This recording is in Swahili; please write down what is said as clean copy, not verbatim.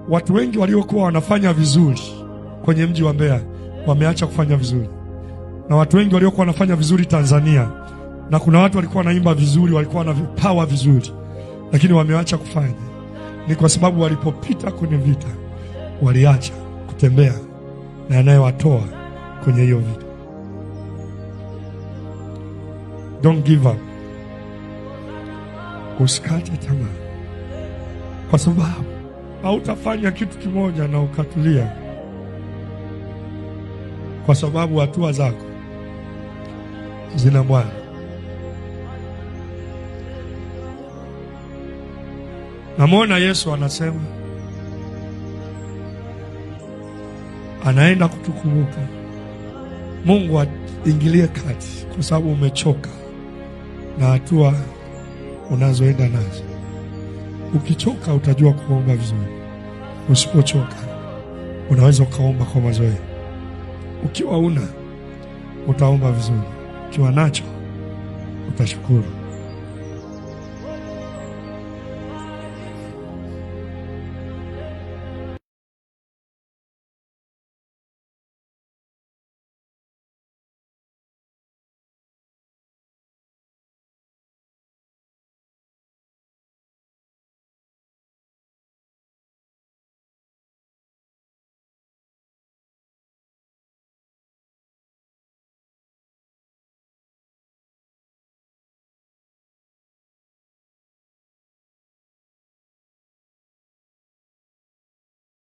Watu wengi waliokuwa wanafanya vizuri kwenye mji wa Mbeya wameacha kufanya vizuri, na watu wengi waliokuwa wanafanya vizuri Tanzania, na kuna watu walikuwa wanaimba vizuri, walikuwa na vipawa vizuri, lakini wameacha kufanya. Ni kwa sababu walipopita kwenye vita waliacha kutembea na yanayowatoa kwenye hiyo vita. Don't give up. Usikate tamaa, kwa sababu hautafanya kitu kimoja na ukatulia, kwa sababu hatua zako zina Bwana. Namwona Yesu anasema anaenda kutukumbuka. Mungu aingilie kati, kwa sababu umechoka na hatua unazoenda nazo. Ukichoka utajua kuomba vizuri. Usipochoka unaweza ukaomba kwa mazoea. Ukiwa utaomba vizuri. Ukiwa nacho utashukuru.